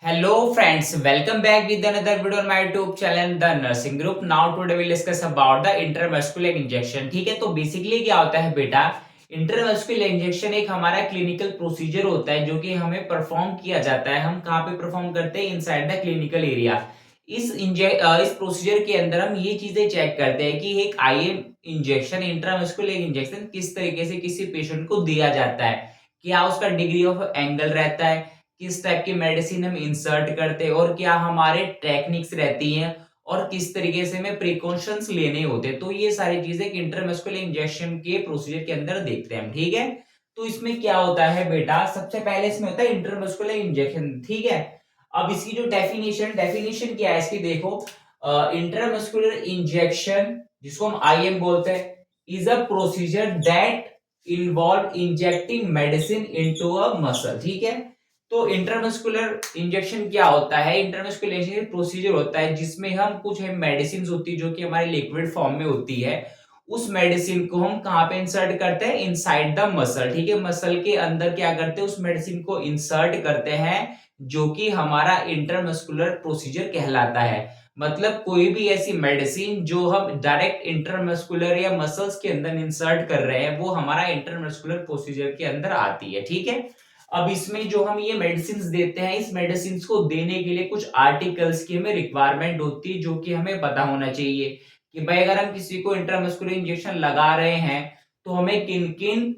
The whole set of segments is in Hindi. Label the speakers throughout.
Speaker 1: Hello friends, welcome back with another video on my YouTube channel The Nursing Group. Now today we'll discuss about the intramuscular injection. ठीक है, तो बेसिकली क्या होता है बेटा, इंट्रामस्कुलर इंजेक्शन एक हमारा क्लिनिकल प्रोसीजर होता है जो कि हमें परफॉर्म किया जाता है। हम कहाँ पे परफॉर्म करते हैं? Inside the clinical area. इस प्रोसीजर के अंदर हम ये चीजें चेक करते हैं कि एक आईएम इंजेक्शन, इंट्रामस्कुलर इंजेक्शन किस तरीके से किसी पेशेंट को दिया जाता है, क्या उसका डिग्री ऑफ एंगल रहता है, किस टाइप की मेडिसिन हम इंसर्ट करते हैं और क्या हमारे टेक्निक्स रहती हैं और किस तरीके से हमें प्रिकॉशंस लेने होते हैं। तो ये सारी चीजें इंट्रामस्कुलर इंजेक्शन के प्रोसीजर के अंदर देखते हैं हम। ठीक है, तो इसमें क्या होता है बेटा, सबसे पहले इसमें होता है इंट्रामस्कुलर इंजेक्शन। ठीक है, अब इसकी जो डेफिनेशन क्या है इसकी, देखो, इंट्रामस्कुलर इंजेक्शन जिसको हम आईएम बोलते हैं is a procedure that involve injecting medicine into a muscle. ठीक है, तो इंटरमस्कुलर इंजेक्शन क्या होता है? इंटरमस्कुलर इंजेक्शन प्रोसीजर होता है जिसमें हम कुछ मेडिसिन होती है जो कि हमारे लिक्विड फॉर्म में होती है। उस मेडिसिन को हम कहाँ पे इंसर्ट करते हैं? Inside the muscle. ठीक है, मसल के अंदर क्या करते हैं? उस मेडिसिन को इंसर्ट करते हैं, जो कि हमारा इंटरमस्कुलर प्रोसीजर कहलाता है। मतलब कोई भी ऐसी मेडिसिन जो हम डायरेक्ट इंटरमस्कुलर या मसल्स के अंदर इंसर्ट कर रहे हैं वो हमारा इंटरमस्कुलर प्रोसीजर के अंदर आती है। ठीक है, अब इसमें जो हम ये मेडिसिन देते हैं, इस मेडिसिन को देने के लिए कुछ आर्टिकल्स की हमें रिक्वायरमेंट होती है जो कि हमें पता होना चाहिए कि भाई अगर हम किसी को इंट्रामस्कुलर इंजेक्शन लगा रहे हैं तो हमें किन किन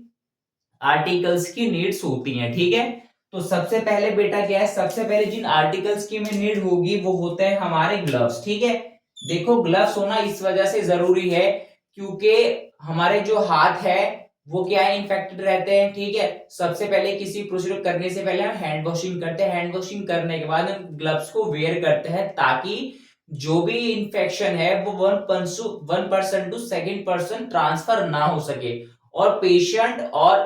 Speaker 1: आर्टिकल्स की नीड्स होती हैं। ठीक है, तो सबसे पहले बेटा क्या है, सबसे पहले जिन आर्टिकल्स की हमें नीड होगी वो होते हैं हमारे ग्लव्स। ठीक है, देखो ग्लव्स होना इस वजह से जरूरी है क्योंकि हमारे जो हाथ है वो क्या है, इन्फेक्टेड रहते हैं। ठीक है, सबसे पहले किसी प्रोसीजर करने से पहले हम हैंड वॉशिंग करते हैं। हैंड वॉशिंग करने के बाद हम ग्लव्स को वेयर करते हैं ताकि जो भी इंफेक्शन है वो one person to second person transfer ना हो सके और पेशेंट और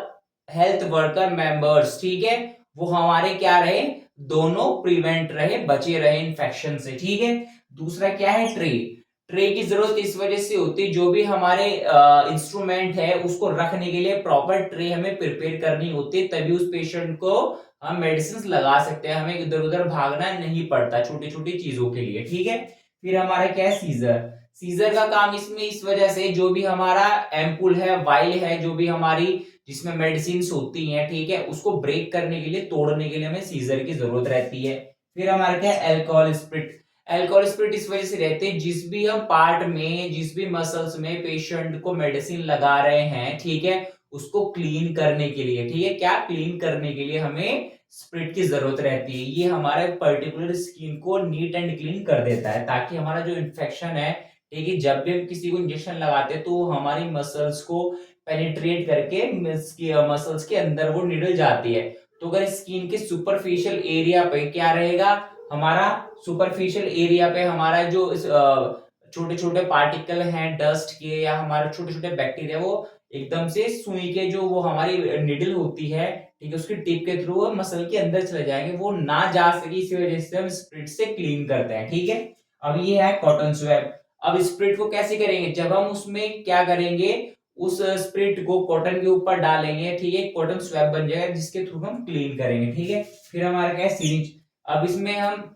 Speaker 1: हेल्थ वर्कर मेंबर्स, ठीक है, वो हमारे क्या रहे, दोनों प्रिवेंट रहे, बचे रहे इन्फेक्शन से। ठीक है, दूसरा क्या है, ट्रे की जरूरत इस वजह से होती है, जो भी हमारे इंस्ट्रूमेंट है उसको रखने के लिए प्रॉपर ट्रे हमें प्रिपेयर करनी होती है, तभी उस पेशेंट को हम मेडिसिन लगा सकते हैं, हमें इधर उधर भागना नहीं पड़ता छोटी छोटी चीजों के लिए। ठीक है, फिर हमारा क्या है, सीजर। सीजर का काम इसमें इस वजह से, जो भी हमारा एम्पुल है, वाइल है, जो भी हमारी जिसमें मेडिसिन होती हैं, ठीक है, उसको ब्रेक करने के लिए, तोड़ने के लिए हमें सीजर की जरूरत रहती है। फिर हमारा क्या है, एल्कोहल स्प्रिट। एल्कोहल स्प्रिट इस वजह से रहते हैं, जिस भी हम पार्ट में, जिस भी मसल्स में पेशेंट को मेडिसिन लगा रहे हैं, ठीक है, उसको क्लीन करने के लिए, ठीक है, क्या क्लीन करने के लिए हमें स्प्रिट की जरूरत रहती है। ये हमारे पर्टिकुलर स्किन को नीट एंड क्लीन कर देता है ताकि हमारा जो इन्फेक्शन है, ठीक है, जब भी हम किसी को इंजेक्शन लगाते हैं तो हमारी मसल्स को पेनिट्रेट करके मसल्स के अंदर वो निडल जाती है। तो अगर स्किन के सुपरफिशियल एरिया पे क्या रहेगा, हमारा सुपरफिशियल एरिया पे हमारा जो छोटे छोटे पार्टिकल हैं डस्ट के या हमारे छोटे छोटे बैक्टीरिया, वो एकदम से सुई के जो वो हमारी निडल होती है, ठीक है, उसकी टिप के थ्रू मसल के अंदर चले जाएंगे, वो ना जा सके, इसी वजह से हम स्प्रिट से क्लीन करते हैं। ठीक है, अब ये है कॉटन स्वैब। अब स्प्रिट को कैसे करेंगे, जब हम उसमें क्या करेंगे, उस स्प्रिट को कॉटन के ऊपर डालेंगे, ठीक है, कॉटन स्वैब बन जाएगा जिसके थ्रू हम क्लीन करेंगे। ठीक है, फिर हमारा क्या है, सिरिंज। अब इसमें हम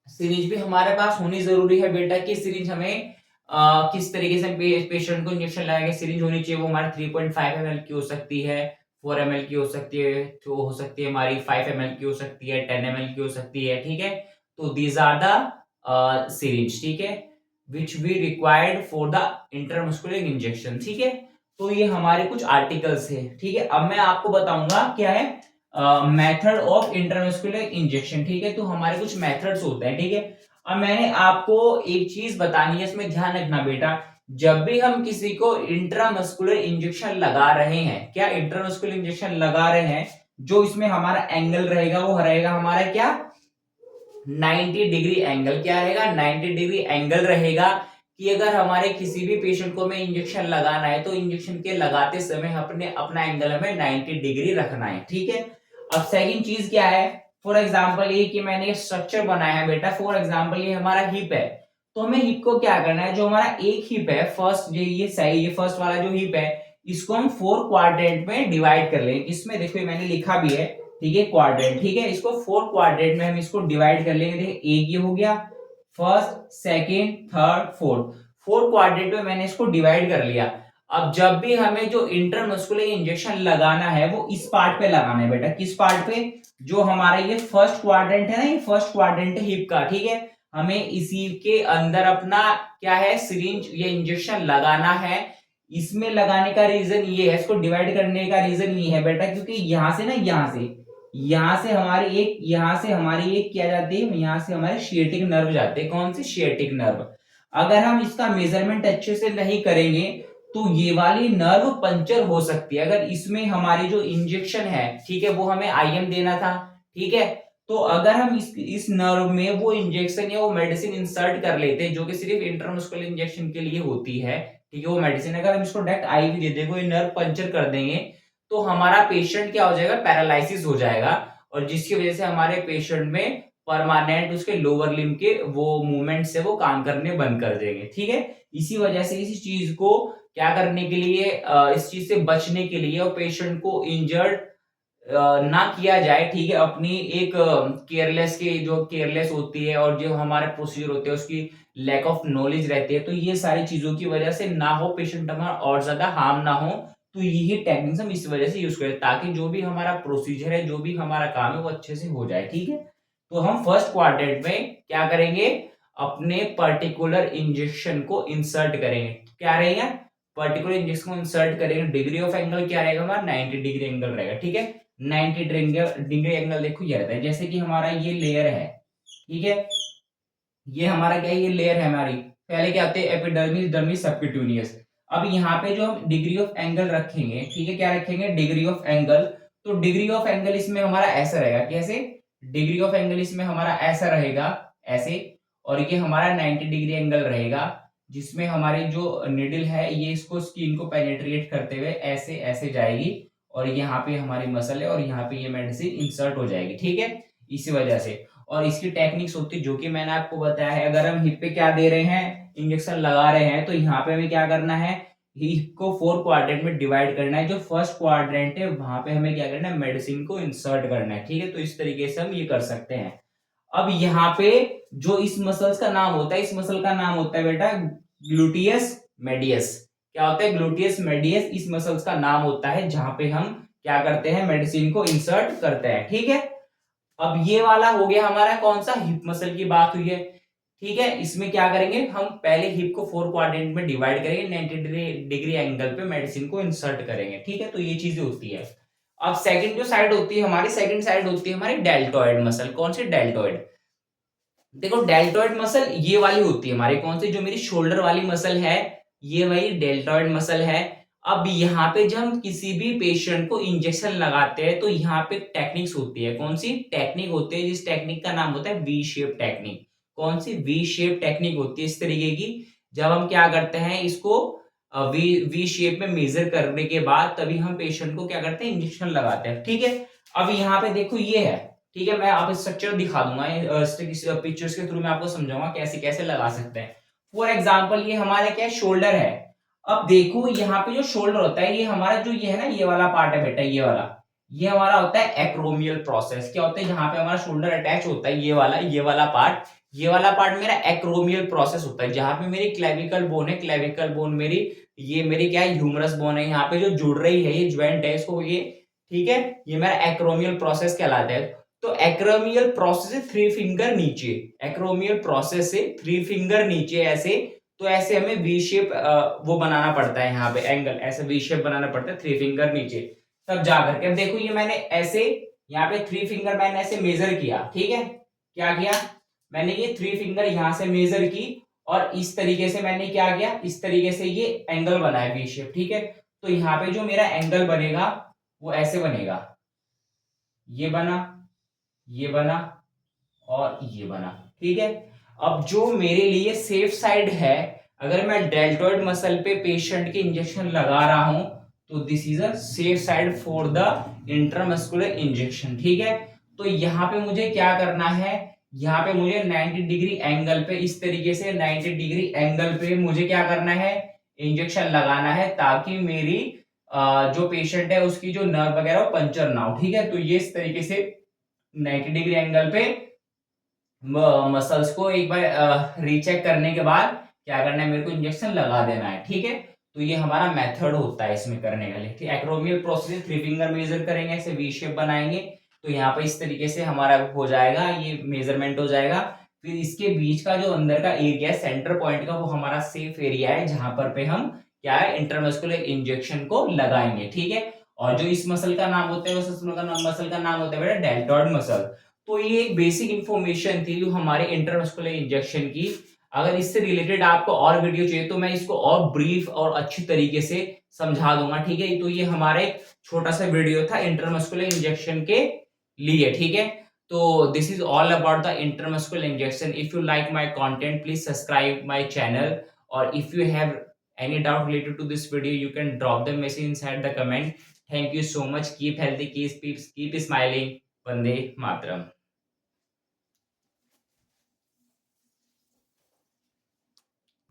Speaker 1: सिरिंज भी हमारे पास होनी जरूरी है बेटा, कि सिरिंज हमें किस तरीके से पेशेंट को इंजेक्शन लगाएंगे। सिरिंज होनी चाहिए, वो हमारी 3.5 ml की हो सकती है, 4 ml की हो सकती है, तो हो सकती है हमारी 5 ml की हो सकती है, 10 ml की हो सकती है। ठीक है, तो दीज आर द सिरिंज, ठीक है, which we required for the intermuscular injection. ठीक है, तो ये हमारे कुछ आर्टिकल्स है। ठीक है, अब मैं आपको बताऊंगा क्या है मेथड ऑफ इंटरमस्कुलर इंजेक्शन। ठीक है, तो हमारे कुछ मेथड्स होते हैं। ठीक है, अब मैंने आपको एक चीज बतानी है, इसमें ध्यान रखना बेटा, जब भी हम किसी को इंट्रामस्कुलर इंजेक्शन लगा रहे हैं, क्या इंट्रामस्कुलर इंजेक्शन लगा रहे हैं, जो इसमें हमारा एंगल रहेगा वो रहेगा हमारा क्या, 90 डिग्री एंगल। क्या रहेगा, 90 डिग्री एंगल रहेगा, कि अगर हमारे किसी भी पेशेंट को हमें इंजेक्शन लगाना है तो इंजेक्शन के लगाते समय अपने अपना एंगल हमें 90 डिग्री रखना है। ठीक है, अब सेकंड चीज क्या है, फॉर एग्जांपल ये कि मैंने एक स्ट्रक्चर बनाया है बेटा, फॉर एग्जांपल ये हमारा हिप है, तो हमें हिप को क्या करना है, जो हमारा एक हिप है, फर्स्ट ये सही, ये फर्स्ट वाला जो हिप है, इसको हम 4 क्वाड्रेंट में डिवाइड कर लेंगे। इसमें देखो मैंने लिखा भी है, ठीक है, क्वाड्रेंट, ठीक है, इसको 4 क्वाड्रेंट में हम इसको डिवाइड कर लेंगे। देखिए एक ये हो गया, first, second, third, fourth, 4 quadrant में मैंने इसको डिवाइड कर लिया। अब जब भी हमें जो इंट्रामस्कुलर इंजेक्शन लगाना है वो इस पार्ट पे लगाना है बेटा। किस पार्ट पे? जो हमारा ये फर्स्ट क्वाड्रेंट है ना, ये फर्स्ट क्वाड्रेंट है हिप का, ठीक है, हमें इसी के अंदर अपना क्या है, सिरिंज, ये इंजेक्शन लगाना है। इसमें लगाने का रीजन ये है, इसको डिवाइड करने का रीजन ये है बेटा, क्योंकि यहां से ना, यहां से हमारी एक क्या जाती है, यहां से हमारे शिएटिक नर्व जाते हैं। कौन से? शिएटिक नर्व। अगर हम इसका मेजरमेंट अच्छे से नहीं करेंगे तो ये वाली नर्व पंचर हो सकती है। अगर इसमें हमारी जो इंजेक्शन है, ठीक है, वो हमें आईएम देना था, ठीक है, तो अगर हम इस नर्व में वो इंजेक्शन या वो मेडिसिन इंसर्ट कर लेते हैं जो कि सिर्फ इंट्रामस्कुलर इंजेक्शन के लिए होती है, ठीक है, वो मेडिसिन अगर हम इसको डायरेक्ट आईवी दे देंगे, ये नर्व पंचर कर देंगे, तो हमारा पेशेंट क्या हो जाएगा, पैरालिसिस हो जाएगा, और जिसकी वजह से हमारे पेशेंट में परमानेंट उसके लोअर लिम्ब के वो मूवमेंट से वो काम करने बंद कर देंगे, ठीक है। इसी वजह से इस चीज को क्या करने के लिए, इस चीज से बचने के लिए और पेशेंट को इंजर्ड ना किया जाए, ठीक है, अपनी एक केयरलेस की जो केयरलेस होती है और जो हमारे प्रोसीजर होते हैं उसकी लैक ऑफ नॉलेज रहती है, तो ये सारी चीजों की वजह से ना हो, पेशेंट हमारा और ज्यादा हार्म ना हो, तो यही टेक्निक्स हम इस वजह से यूज करें ताकि जो भी हमारा प्रोसीजर है, जो भी हमारा काम है वो अच्छे से हो जाए, ठीक है। तो हम फर्स्ट क्वाड्रेंट में क्या करेंगे, अपने पर्टिकुलर इंजेक्शन को इंसर्ट करेंगे। क्या रहेगा? पर्टिकुलर इंजेक्शन को इंसर्ट करेंगे। डिग्री ऑफ एंगल क्या रहेगा हमारा? 90 डिग्री एंगल रहेगा, ठीक है। 90 डिग्री एंगल देखो ये रहता है, जैसे कि हमारा ये लेयर है, ठीक है, ये हमारा क्या है, ये लेयर है हमारी, पहले क्या होते हैं, एपिडर्मिस, डर्मिस, सबक्यूटेनियस। अब यहाँ पे जो हम डिग्री ऑफ एंगल रखेंगे, ठीक है, क्या रखेंगे, डिग्री ऑफ एंगल, तो डिग्री ऑफ एंगल इसमें हमारा ऐसा रहेगा, कैसे? डिग्री ऑफ एंगल इसमें हमारा ऐसा रहेगा, ऐसे, और ये हमारा 90 डिग्री एंगल रहेगा, जिसमें हमारी जो निडल है ये इसको स्किन को पेनिट्रेट करते हुए ऐसे ऐसे जाएगी, और यहाँ पे हमारी मसल है और यहाँ पे ये मेडिसिन इंसर्ट हो जाएगी, ठीक है, इसी वजह से। और इसकी टेक्निक्स होती है जो कि मैंने आपको बताया है। अगर हम हिप पे क्या दे रहे हैं, इंजेक्शन लगा रहे हैं, तो यहाँ पे हमें क्या करना है, हिप को 4 क्वाड्रेंट में डिवाइड करना है। जो फर्स्ट क्वाड्रेंट है वहां पे हमें क्या करना है, मेडिसिन को इंसर्ट करना है, ठीक है, तो इस तरीके से हम ये कर सकते हैं। अब यहाँ पे जो इस मसल्स का नाम होता है, इस मसल का नाम होता है बेटा ग्लूटियस मेडियस। क्या होता है? ग्लूटियस मेडियस इस मसल्स का नाम होता है जहां पे हम क्या करते हैं, मेडिसिन को इंसर्ट करते हैं, ठीक है। अब ये वाला हो गया हमारा कौन सा, हिप मसल की बात हुई है, ठीक है। इसमें क्या करेंगे, हम पहले हिप को 4 क्वाड्रेंट में डिवाइड करेंगे, 90 डिग्री एंगल पे मेडिसिन को इंसर्ट करेंगे, ठीक है, तो ये चीजें होती है। अब सेकंड जो साइड होती है हमारी, सेकंड साइड होती है हमारी डेल्टॉइड मसल। कौन सी? डेल्टॉइड। देखो डेल्टॉइड मसल ये वाली होती है हमारी, कौन सी, जो मेरी शोल्डर वाली मसल है, ये वही डेल्टॉइड मसल है। अब यहाँ पे जब हम किसी भी पेशेंट को इंजेक्शन लगाते हैं तो यहाँ पे टेक्निक्स होती है, कौन सी टेक्निक होती है, जिस टेक्निक का नाम होता है वी शेप टेक्निक। कौन सी? वी शेप टेक्निक होती है इस तरीके की। जब हम क्या करते हैं, इसको वी वी शेप में मेजर करने के बाद तभी हम पेशेंट को क्या करते हैं, इंजेक्शन लगाते हैं, ठीक है। अब यहाँ पे देखो ये है, ठीक है, मैं आप स्ट्रक्चर दिखा दूंगा, पिक्चर्स के थ्रू मैं आपको समझाऊंगा कैसे कैसे लगा सकते हैं। फॉर एग्जाम्पल ये हमारा क्या है, शोल्डर है। अब देखो यहाँ पे जो शोल्डर होता है, ये हमारा जो ये है ना, ये वाला पार्ट है बेटा, ये वाला, ये हमारा होता है एक्रोमियल प्रोसेस। क्या होता है, जहां पे हमारा शोल्डर अटैच होता है, ये वाला पार्ट, ये वाला पार्ट मेरा एक्रोमियल प्रोसेस होता है, जहां पे मेरी क्लेविकल बोन है, क्लेविकल बोन मेरी, ये मेरी क्या है, ह्यूमरस बोन है, यहाँ पे जो जुड़ रही है, ये ज्वाइंट है इसको, ये, ठीक है, ये मेरा एक्रोमियल प्रोसेस कहलाता है। तो एक्रोमियल प्रोसेस से 3 फिंगर नीचे, एक्रोमियल प्रोसेस से 3 फिंगर नीचे ऐसे, तो ऐसे हमें वी शेप वो बनाना पड़ता है, यहाँ पे एंगल ऐसे वी शेप बनाना पड़ता है 3 फिंगर नीचे, तब जाकर के। अब देखो ये मैंने ऐसे यहाँ पे 3 फिंगर मैंने ऐसे मेजर किया, ठीक है, क्या किया मैंने, ये 3 फिंगर यहाँ से मेजर की, और इस तरीके से मैंने क्या किया, इस तरीके से ये एंगल बनाया वी शेप, ठीक है। तो यहाँ पे जो मेरा एंगल बनेगा वो ऐसे बनेगा, ये बना, ये बना और ये बना, ठीक है। अब जो मेरे लिए सेफ साइड है, अगर मैं डेल्टॉइड मसल पे पेशेंट के इंजेक्शन लगा रहा हूं, तो this is a safe side for the intramuscular injection, ठीक है। तो यहाँ पे मुझे क्या करना है, यहाँ पे मुझे 90 डिग्री एंगल पे, इस तरीके से 90 डिग्री एंगल पे मुझे क्या करना है, इंजेक्शन लगाना है, ताकि मेरी जो पेशेंट है उसकी जो नर्व वगैरह पंचर ना हो, ठीक है। तो ये इस तरीके से 90 डिग्री एंगल पे मसल्स को एक बार रीचेक करने के बाद क्या करना है, मेरे को इंजेक्शन लगा देना है, ठीक है। तो ये हमारा मेथड होता है इसमें करने का लिए, ठीक है। एक्रोमियल प्रोसीजर, 3 फिंगर मेजर करेंगे, ऐसे वी शेप बनाएंगे, तो यहाँ पे इस तरीके से हमारा हो जाएगा, ये मेजरमेंट हो जाएगा। फिर इसके बीच का जो अंदर का एरिया है सेंटर पॉइंट का, वो हमारा सेफ एरिया है जहां पर पे हम क्या है इंटरमस्कुलर इंजेक्शन को लगाएंगे, ठीक है। और जो इस मसल का नाम होता है, उस मसल का नाम होता है बेटा डेल्टॉइड मसल। तो ये एक बेसिक इंफॉर्मेशन थी जो हमारे इंटरमस्कुलर इंजेक्शन की। अगर इससे रिलेटेड आपको और वीडियो चाहिए तो मैं इसको और ब्रीफ और अच्छी तरीके से समझा दूंगा, ठीक है। तो ये हमारा एक छोटा सा वीडियो था इंटरमस्कुलर इंजेक्शन के लिए, ठीक है। तो this is all about the intermuscular injection. If you like my content please subscribe my channel, और if you have any doubt related to this video you can drop the message inside the comment. Thank you so much. Keep healthy, keep smiling. Vande Mataram.